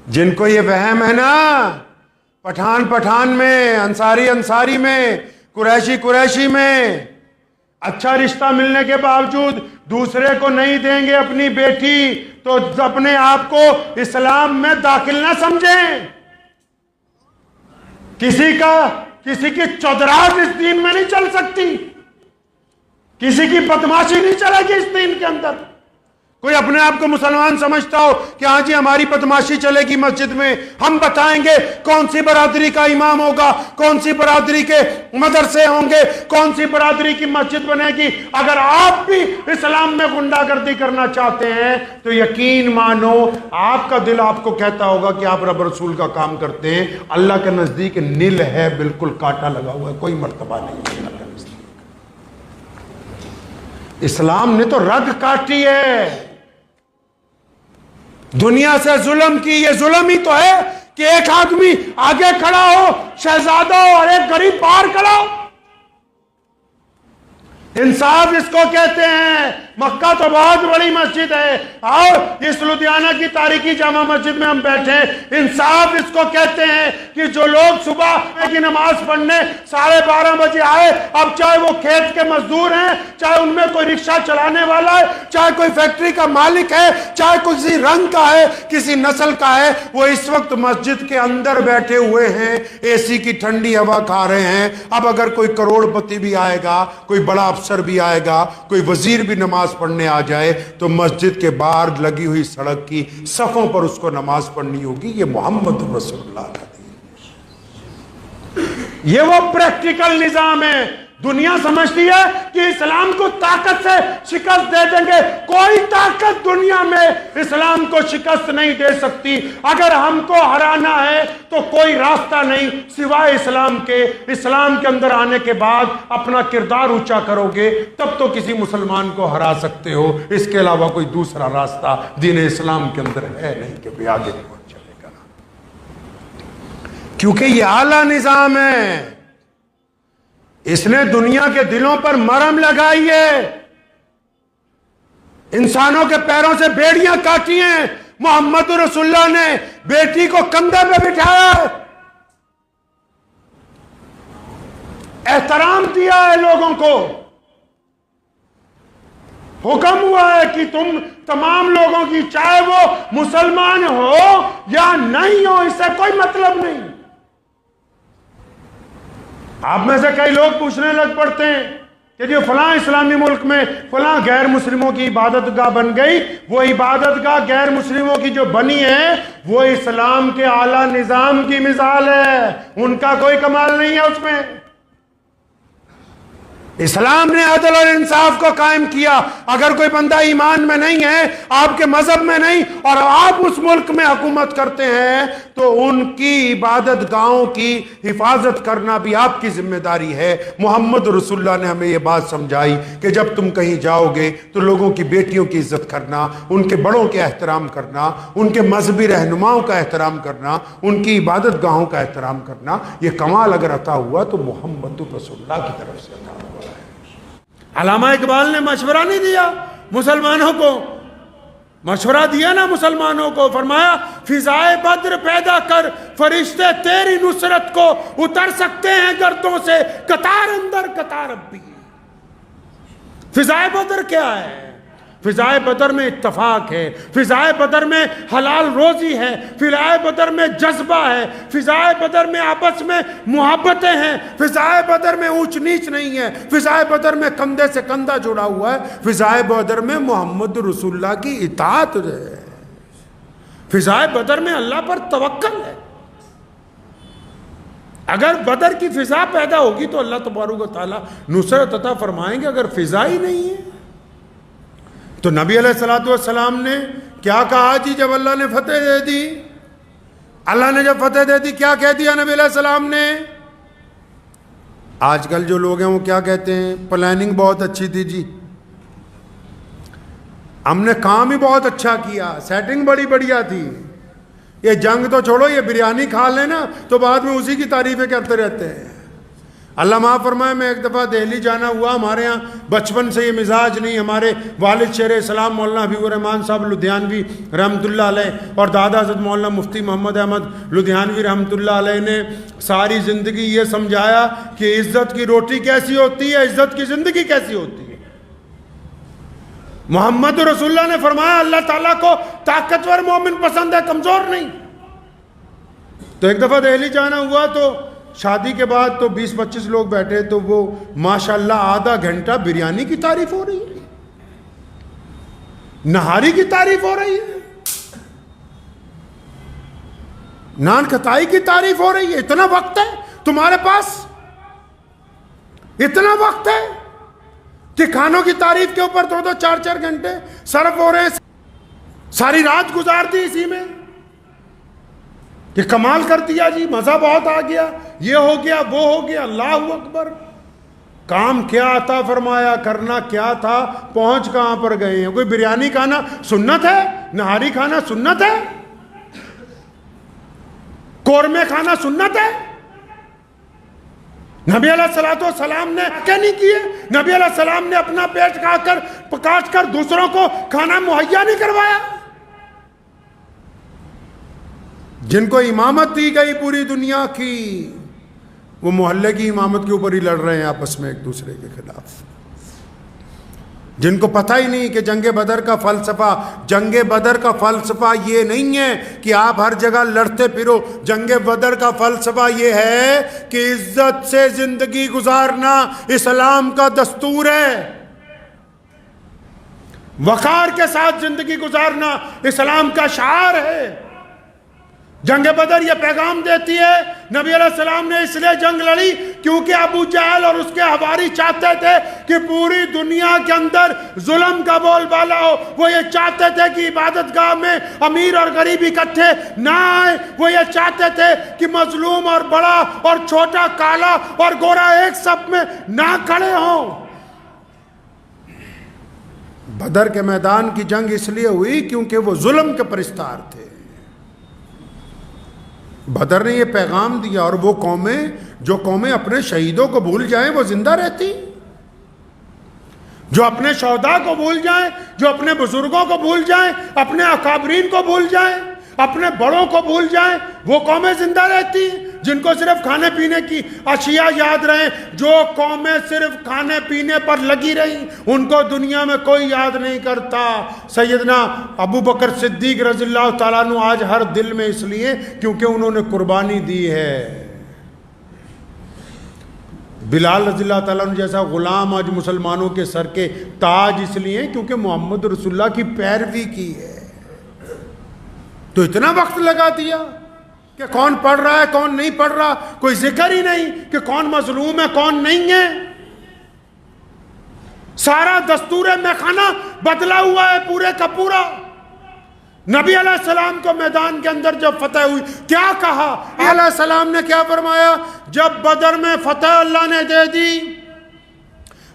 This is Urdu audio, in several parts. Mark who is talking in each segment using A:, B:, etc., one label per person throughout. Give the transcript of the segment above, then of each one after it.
A: جن کو یہ وہم ہے نا پٹھان میں، انصاری میں، قریشی میں، اچھا رشتہ ملنے کے باوجود دوسرے کو نہیں دیں گے اپنی بیٹی، تو اپنے آپ کو اسلام میں داخل نہ سمجھیں۔ کسی کی چودراہٹ اس دین میں نہیں چل سکتی، کسی کی بدماشی نہیں چلے گی اس دین کے اندر۔ کوئی اپنے آپ کو مسلمان سمجھتا ہو کہ ہاں جی ہماری بدماشی چلے گی مسجد میں، ہم بتائیں گے کون سی برادری کا امام ہوگا، کون سی برادری کے مدرسے ہوں گے، کون سی برادری کی مسجد بنے گی۔ اگر آپ بھی اسلام میں غنڈہ گردی کرنا چاہتے ہیں تو یقین مانو آپ کا دل آپ کو کہتا ہوگا کہ آپ رب رسول کا کام کرتے ہیں، اللہ کے نزدیک نل ہے، بالکل کانٹا لگا ہوا ہے، کوئی مرتبہ نہیں ہے اللہ کے نزدیک۔ اسلام نے تو رگ کاٹی ہے، دنیا سے ظلم کی۔ یہ ظلم ہی تو ہے کہ ایک آدمی آگے کھڑا ہو شہزادہ ہو اور ایک غریب باہر کھڑا ہو۔ انصاف اس کو کہتے ہیں۔ مکہ تو بہت بڑی مسجد ہے اور اس لدھیانہ کی تاریخی جامع مسجد میں ہم بیٹھے ہیں، انصاف اس کو کہتے ہیں کہ جو لوگ صبح کی نماز پڑھنے 12:30 بجے آئے، اب چاہے وہ کھیت کے مزدور ہیں، چاہے ان میں کوئی رکشہ چلانے والا ہے، چاہے کوئی فیکٹری کا مالک ہے، چاہے کسی رنگ کا ہے، کسی نسل کا ہے، وہ اس وقت مسجد کے اندر بیٹھے ہوئے ہیں، اے سی کی ٹھنڈی ہوا کھا رہے ہیں۔ اب اگر کوئی کروڑ پتی بھی آئے گا، کوئی بڑا افسر بھی آئے گا، کوئی وزیر بھی نماز پڑھنے آ جائے تو مسجد کے باہر لگی ہوئی سڑک کی صفوں پر اس کو نماز پڑھنی ہوگی۔ یہ محمد رسول اللہ کا دین، یہ وہ پریکٹیکل نظام ہے۔ دنیا سمجھتی ہے کہ اسلام کو طاقت سے شکست دے دیں گے، کوئی طاقت دنیا میں اسلام کو شکست نہیں دے سکتی۔ اگر ہم کو ہرانا ہے تو کوئی راستہ نہیں سوائے اسلام کے۔ اسلام کے اندر آنے کے بعد اپنا کردار اونچا کرو گے تب تو کسی مسلمان کو ہرا سکتے ہو، اس کے علاوہ کوئی دوسرا راستہ دین اسلام کے اندر ہے نہیں کہ بھی آگے پہنچ چلے گا، کیونکہ یہ اعلیٰ نظام ہے۔ اس نے دنیا کے دلوں پر مرہم لگائی ہے، انسانوں کے پیروں سے بیڑیاں کاٹی ہیں۔ محمد رسول اللہ نے بیٹی کو کندھے پہ بٹھایا، احترام دیا ہے لوگوں کو، حکم ہوا ہے کہ تم تمام لوگوں کی، چاہے وہ مسلمان ہو یا نہیں ہو، اس سے کوئی مطلب نہیں۔ آپ میں سے کئی لوگ پوچھنے لگ پڑتے ہیں کہ جو فلاں اسلامی ملک میں فلاں غیر مسلموں کی عبادت گاہ بن گئی، وہ عبادت گاہ غیر مسلموں کی جو بنی ہے وہ اسلام کے اعلیٰ نظام کی مثال ہے، ان کا کوئی کمال نہیں ہے اس میں۔ اسلام نے عدل اور انصاف کو قائم کیا۔ اگر کوئی بندہ ایمان میں نہیں ہے، آپ کے مذہب میں نہیں، اور آپ اس ملک میں حکومت کرتے ہیں تو ان کی عبادت گاہوں کی حفاظت کرنا بھی آپ کی ذمہ داری ہے۔ محمد رسول اللہ نے ہمیں یہ بات سمجھائی کہ جب تم کہیں جاؤ گے تو لوگوں کی بیٹیوں کی عزت کرنا، ان کے بڑوں کے احترام کرنا، ان کے مذہبی رہنماؤں کا احترام کرنا، ان کی عبادت گاہوں کا احترام کرنا۔ یہ کمال اگر عطا ہوا تو محمد رسول اللہ کی طرف سے عطا ہوا۔ علامہ اقبال نے مشورہ نہیں دیا مسلمانوں کو، مشورہ دیا نا مسلمانوں کو، فرمایا فضائے بدر پیدا کر، فرشتے تیری نصرت کو اتر سکتے ہیں گردوں سے، قطار اندر قطار اب بھی۔ فضائے بدر کیا ہے؟ فضائے بدر میں اتفاق ہے، فضائے بدر میں حلال روزی ہے، فضائے بدر میں جذبہ ہے، فضائے بدر میں آپس میں محبتیں ہیں، فضائے بدر میں اونچ نیچ نہیں ہے، فضائے بدر میں کندھے سے کندھا جڑا ہوا ہے، فضائے بدر میں محمد رسول اللہ کی اطاعت ہے، فضائے بدر میں اللہ پر توکل ہے۔ اگر بدر کی فضا پیدا ہوگی تو اللہ تبارک و تعالیٰ نصرت عطا فرمائیں گے۔ اگر فضا ہی نہیں ہے تو نبی علیہ السلام نے کیا کہا جی جب اللہ نے فتح دے دی؟ اللہ نے جب فتح دے دی کیا کہہ دیا نبی علیہ السلام نے؟ آج کل جو لوگ ہیں وہ کیا کہتے ہیں؟ پلاننگ بہت اچھی تھی جی، ہم نے کام ہی بہت اچھا کیا، سیٹنگ بڑی بڑھیا تھی۔ یہ جنگ تو چھوڑو، یہ بریانی کھا لینا تو بعد میں اسی کی تعریفیں کرتے رہتے ہیں۔ اللہ معاف فرمائے، میں ایک دفعہ دہلی جانا ہوا، ہمارے ہاں بچپن سے یہ مزاج نہیں، ہمارے والد شیر اسلام مولانا حبیب الرحمان صاحب لدھیانوی رحمۃ اللہ علیہ اور دادا حضرت مولانا مفتی محمد احمد لدھیانوی رحمۃ اللہ علیہ نے ساری زندگی یہ سمجھایا کہ عزت کی روٹی کیسی ہوتی ہے، عزت کی زندگی کیسی ہوتی ہے۔ محمد رسول اللہ نے فرمایا اللہ تعالیٰ کو طاقتور مومن پسند ہے، کمزور نہیں۔ تو ایک دفعہ دہلی جانا ہوا تو شادی کے بعد تو 20-25 لوگ بیٹھے، تو وہ ماشاءاللہ آدھا گھنٹہ بریانی کی تعریف ہو رہی ہے، نہاری کی تعریف ہو رہی ہے، نان کھتائی کی تعریف ہو رہی ہے۔ اتنا وقت ہے تمہارے پاس؟ اتنا وقت ہے کہ کھانوں کی تعریف کے اوپر 2-2 4-4 گھنٹے صرف ہو رہے ہیں، ساری رات گزار دی اسی میں کہ کمال کر دیا جی، مزہ بہت آ گیا، یہ ہو گیا وہ ہو گیا، اللہ اکبر۔ کام کیا عطا فرمایا، کرنا کیا تھا، پہنچ کہاں پر گئے ہیں؟ کوئی بریانی کھانا سنت ہے؟ نہاری کھانا سنت ہے؟ قورمے کھانا سنت ہے؟ نبی علیہ الصلوۃ والسلام نے کیا نہیں کیے؟ نبی علیہ السلام نے اپنا پیٹ کاٹ کر دوسروں کو کھانا مہیا نہیں کروایا؟ جن کو امامت دی گئی پوری دنیا کی، وہ محلے کی امامت کے اوپر ہی لڑ رہے ہیں آپس میں ایک دوسرے کے خلاف۔ جن کو پتہ ہی نہیں کہ جنگ بدر کا فلسفہ یہ نہیں ہے کہ آپ ہر جگہ لڑتے پھرو۔ جنگ بدر کا فلسفہ یہ ہے کہ عزت سے زندگی گزارنا اسلام کا دستور ہے، وقار کے ساتھ زندگی گزارنا اسلام کا شعار ہے۔ جنگ بدر یہ پیغام دیتی ہے، نبی علیہ السلام نے اس لیے جنگ لڑی کیونکہ ابو جہل اور اس کے حواری چاہتے تھے کہ پوری دنیا کے اندر ظلم کا بول بالا ہو۔ وہ یہ چاہتے تھے کہ عبادت گاہ میں امیر اور غریب اکٹھے نہ آئے، وہ یہ چاہتے تھے کہ مظلوم اور بڑا اور چھوٹا، کالا اور گورا ایک صف میں نہ کھڑے ہوں۔ بدر کے میدان کی جنگ اس لیے ہوئی کیونکہ وہ ظلم کے پرستار تھے۔ بدر نے یہ پیغام دیا، اور وہ جو قومیں اپنے شہیدوں کو بھول جائیں وہ زندہ رہتی، جو اپنے شہداء کو بھول جائیں، جو اپنے بزرگوں کو بھول جائیں، اپنے اکابرین کو بھول جائیں، اپنے بڑوں کو بھول جائیں، وہ قومیں زندہ رہتی۔ جن کو صرف کھانے پینے کی اشیاء یاد رہیں، جو قومیں صرف کھانے پینے پر لگی رہیں، ان کو دنیا میں کوئی یاد نہیں کرتا۔ سیدنا ابو بکر صدیق رضی اللہ تعالیٰ عنہ آج ہر دل میں اس لیے کیونکہ انہوں نے قربانی دی ہے۔ بلال رضی اللہ تعالیٰ عنہ جیسا غلام آج مسلمانوں کے سر کے تاج اس لیے کیونکہ محمد رسول اللہ کی پیروی کی ہے۔ تو اتنا وقت لگا دیا کہ کون پڑھ رہا ہے کون نہیں پڑھ رہا، کوئی ذکر ہی نہیں کہ کون مظلوم ہے کون نہیں ہے۔ سارا دستور میخانہ بدلا ہوا ہے پورے کا پورا۔ نبی علیہ السلام کو میدان کے اندر جب فتح ہوئی کیا کہا؟ علیہ السلام نے کیا فرمایا؟ جب بدر میں فتح اللہ نے دے دی،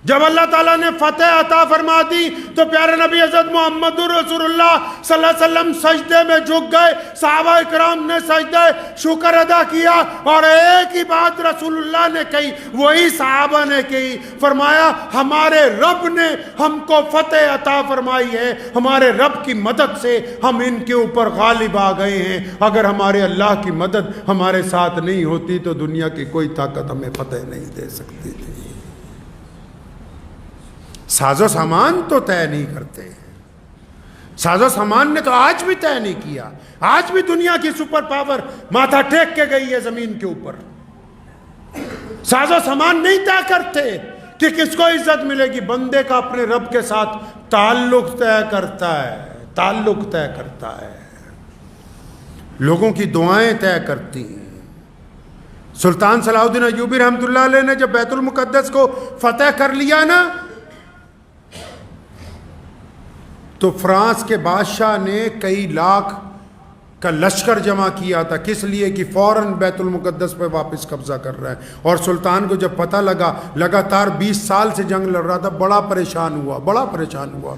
A: جب اللہ تعالیٰ نے فتح عطا فرما دی، تو پیارے نبی حضرت محمد رسول اللہ صلی اللہ علیہ وسلم سجدے میں جھک گئے، صحابہ اکرام نے سجدہ شکر ادا کیا، اور ایک ہی بات رسول اللہ نے کہی، وہی صحابہ نے کہی، فرمایا ہمارے رب نے ہم کو فتح عطا فرمائی ہے، ہمارے رب کی مدد سے ہم ان کے اوپر غالب آ گئے ہیں۔ اگر ہمارے اللہ کی مدد ہمارے ساتھ نہیں ہوتی تو دنیا کی کوئی طاقت ہمیں فتح نہیں دے سکتی تھی۔ ساز و سامان تو طے نہیں کرتے، ساز و سامان نے تو آج بھی طے نہیں کیا۔ آج بھی دنیا کی سپر پاور ماتھا ٹیک کے گئی ہے زمین کے اوپر۔ ساز و سامان نہیں طے کرتے کہ کس کو عزت ملے گی، بندے کا اپنے رب کے ساتھ تعلق طے کرتا ہے، تعلق طے کرتا ہے، لوگوں کی دعائیں طے کرتی ہیں۔ سلطان صلاح الدین ایوبی رحمۃ اللہ علیہ نے جب بیت المقدس کو فتح کر لیا نا، تو فرانس کے بادشاہ نے کئی لاکھ کا لشکر جمع کیا تھا، کس لیے کہ فوراً بیت المقدس پہ واپس قبضہ کر رہا ہے۔ اور سلطان کو جب پتہ لگا، لگاتار 20 سال سے جنگ لڑ رہا تھا، بڑا پریشان ہوا۔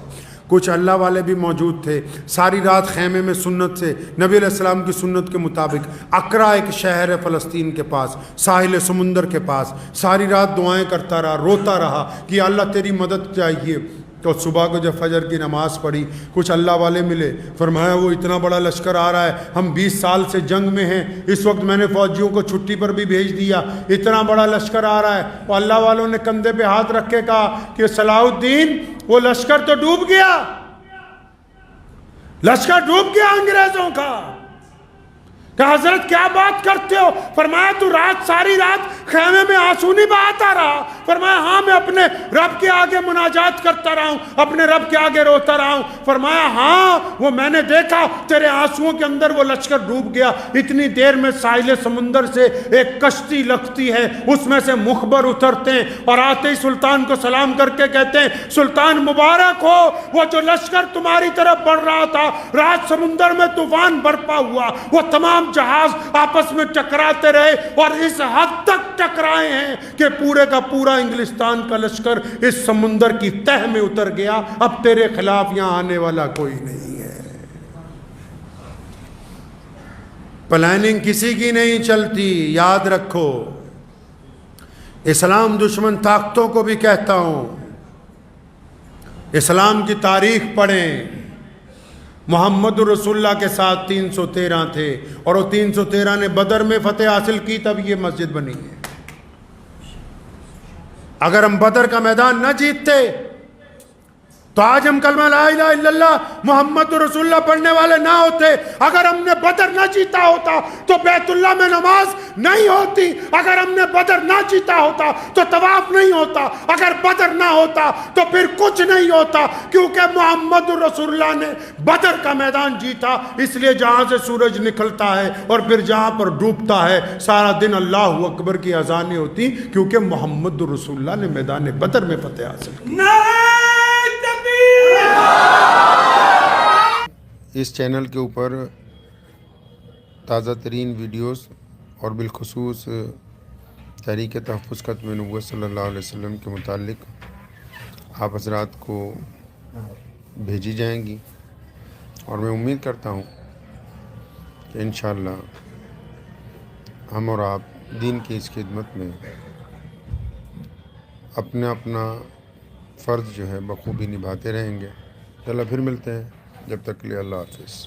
A: کچھ اللہ والے بھی موجود تھے. ساری رات خیمے میں سنت سے نبی علیہ السلام کی سنت کے مطابق اقرا ایک شہر ہے فلسطین کے پاس ساحل سمندر کے پاس, ساری رات دعائیں کرتا رہا, روتا رہا کہ اللہ تیری مدد چاہیے. تو صبح کو جب فجر کی نماز پڑھی کچھ اللہ والے ملے, فرمایا وہ اتنا بڑا لشکر آ رہا ہے, ہم 20 سال سے جنگ میں ہیں, اس وقت میں نے فوجیوں کو چھٹی پر بھی بھیج دیا, اتنا بڑا لشکر آ رہا ہے. اور اللہ والوں نے کندھے پہ ہاتھ رکھ کے کہا کہ صلاح الدین وہ لشکر تو ڈوب گیا, لشکر ڈوب گیا انگریزوں کا. کہ حضرت کیا بات کرتے ہو؟ فرمایا تو ساری رات خیمے میں آنسو نہیں بہاتا رہا؟ فرمایا ہاں میں اپنے رب کے آگے مناجات کرتا رہا ہوں, اپنے رب کے آگے روتا رہا ہوں. فرمایا ہاں وہ میں نے دیکھا تیرے آنسوؤں کے اندر وہ لشکر ڈوب گیا. اتنی دیر میں ساحل سمندر سے ایک کشتی لگتی ہے, اس میں سے مخبر اترتے ہیں اور آتے ہی سلطان کو سلام کر کے کہتے ہیں سلطان مبارک ہو, وہ جو لشکر تمہاری طرف بڑھ رہا تھا رات سمندر میں طوفان برپا ہوا, وہ تمام جہاز آپس میں ٹکراتے رہے اور اس حد تک ٹکرائے ہیں کہ پورے کا پورا انگلستان کا لشکر اس سمندر کی تہ میں اتر گیا. اب تیرے خلاف یہاں آنے والا کوئی نہیں ہے. پلاننگ کسی کی نہیں چلتی, یاد رکھو. اسلام دشمن طاقتوں کو بھی کہتا ہوں, اسلام کی تاریخ پڑھیں. محمد رسول اللہ کے ساتھ 313 تھے اور وہ 313 نے بدر میں فتح حاصل کی, تب یہ مسجد بنی ہے. اگر ہم بدر کا میدان نہ جیتتے تو آج ہم کلمہ لا الہ الا اللہ محمد رسول اللہ پڑھنے والے نہ ہوتے. اگر ہم نے بدر نہ جیتا ہوتا تو بیت اللہ میں نماز نہیں ہوتی. اگر ہم نے بدر نہ جیتا ہوتا تو طواف نہیں ہوتا. اگر بدر نہ ہوتا تو پھر کچھ نہیں ہوتا, کیونکہ محمد رسول اللہ نے بدر کا میدان جیتا. اس لیے جہاں سے سورج نکلتا ہے اور پھر جہاں پر ڈوبتا ہے سارا دن اللہ اکبر کی اذانیں ہوتی, کیونکہ محمد رسول اللہ نے میدان بدر میں فتح حاصل کی. اس چینل کے اوپر تازہ ترین ویڈیوز اور بالخصوص تحریک تحفظ ختم نبوت صلی اللہ علیہ وسلم کے متعلق آپ حضرات کو بھیجی جائیں گی, اور میں امید کرتا ہوں کہ انشاءاللہ ہم اور آپ دین کی اس خدمت میں اپنا فرض جو ہے بخوبی نبھاتے رہیں گے. چلو پھر ملتے ہیں, جب تک کے لیے اللہ حافظ.